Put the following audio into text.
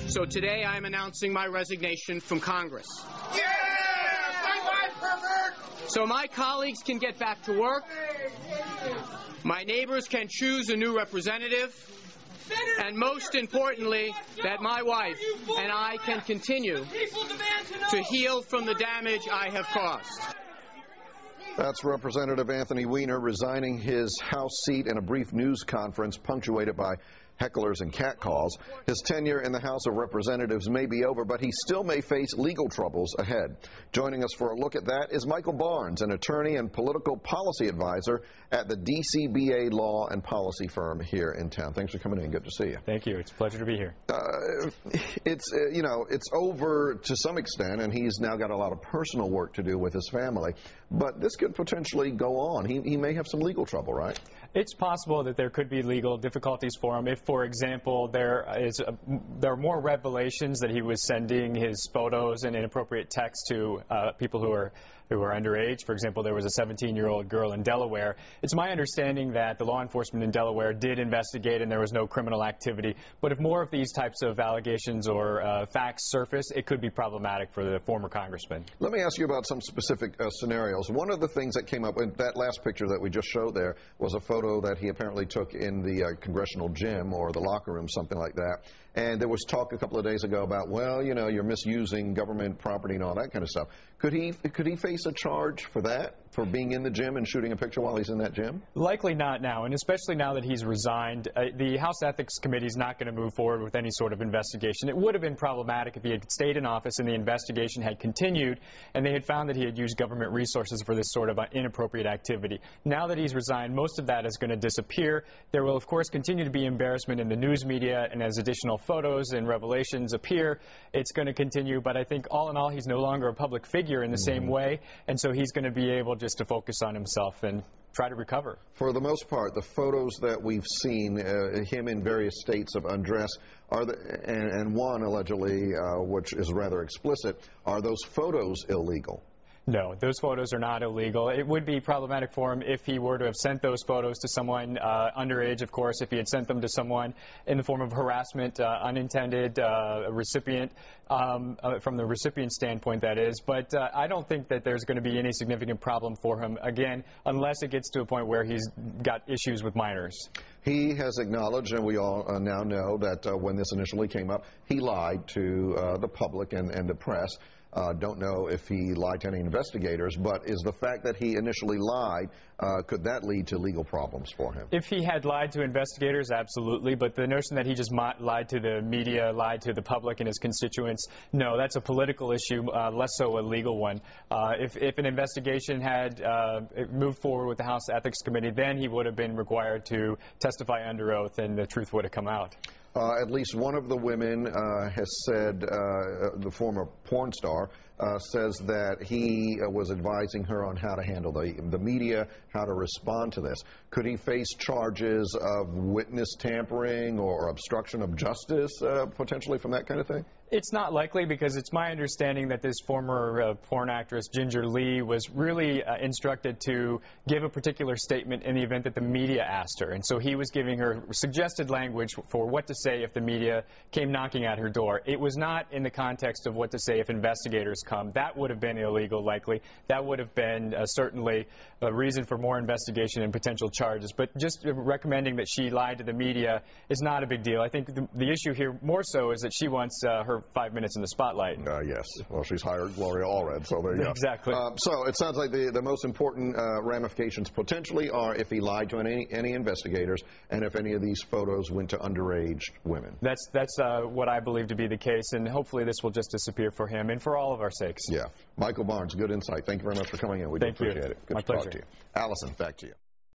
So today I am announcing my resignation from Congress. Yeah! Bye-bye, pervert! So my colleagues can get back to work, my neighbors can choose a new representative, and most importantly, that my wife and I can continue to heal from the damage I have caused. That's Representative Anthony Weiner resigning his House seat in a brief news conference punctuated by hecklers and catcalls. His tenure in the House of Representatives may be over, but he still may face legal troubles ahead. Joining us for a look at that is Michael Barnes, an attorney and political policy advisor at the DCBA law and policy firm here in town. Thanks for coming in. Good to see you. Thank you. It's a pleasure to be here. It's over to some extent, and he's now got a lot of personal work to do with his family. But this could potentially go on. He may have some legal trouble, right? It's possible that there could be legal difficulties for him if, for example, there are more revelations that he was sending his photos and inappropriate text to people who are underage. For example, there was a 17-year-old girl in Delaware. It's my understanding that the law enforcement in Delaware did investigate and there was no criminal activity. But if more of these types of allegations or facts surface, it could be problematic for the former congressman. Let me ask you about some specific scenarios. One of the things that came up in that last picture that we just showed there was a photo that he apparently took in the congressional gym or the locker room, something like that. And there was talk a couple of days ago about, well, you know, you're misusing government property and all that kind of stuff. Could he face a charge for that, for being in the gym and shooting a picture while he's in that gym? Likely not now, and especially now that he's resigned. The House Ethics Committee is not going to move forward with any sort of investigation. It would have been problematic if he had stayed in office and the investigation had continued and they had found that he had used government resources for this sort of inappropriate activity. Now that he's resigned, most of that is going to disappear. There will, of course, continue to be embarrassment in the news media, and as additional photos and revelations appear, it's going to continue. But I think all in all, he's no longer a public figure in the same way, and so he's going to be able just to focus on himself and try to recover. For the most part, the photos that we've seen, him in various states of undress, and one allegedly, which is rather explicit, are those photos illegal? No, those photos are not illegal. It would be problematic for him if he were to have sent those photos to someone underage, of course, if he had sent them to someone in the form of harassment, unintended recipient, from the recipient standpoint, that is. But I don't think that there's going to be any significant problem for him, again, unless it gets to a point where he's got issues with minors. He has acknowledged, and we all now know, that when this initially came up, he lied to the public and the press. Don't know if he lied to any investigators, but is the fact that he initially lied, could that lead to legal problems for him? If he had lied to investigators, absolutely, but the notion that he just lied to the media, lied to the public and his constituents, no, that's a political issue, less so a legal one. If an investigation had moved forward with the House Ethics Committee, then he would have been required to testify under oath and the truth would have come out. At least one of the women has said, the former porn star, says that he was advising her on how to handle the media, how to respond to this. Could he face charges of witness tampering or obstruction of justice, potentially, from that kind of thing? It's not likely, because it's my understanding that this former porn actress, Ginger Lee, was really instructed to give a particular statement in the event that the media asked her. And so he was giving her suggested language for what to say if the media came knocking at her door. It was not in the context of what to say if investigators come. That would have been illegal, likely. That would have been certainly a reason for more investigation and potential charges. But just recommending that she lied to the media is not a big deal. I think the issue here more so is that she wants her 5 minutes in the spotlight. Yes. Well, she's hired Gloria Allred, so there you go. Exactly. So it sounds like the most important ramifications potentially are if he lied to any investigators and if any of these photos went to underage women. That's what I believe to be the case, and hopefully this will just disappear for him and for all of our sakes. Yeah. Michael Barnes, good insight. Thank you very much for coming in. We do appreciate it. Good My to talk pleasure. to you. Allison, back to you.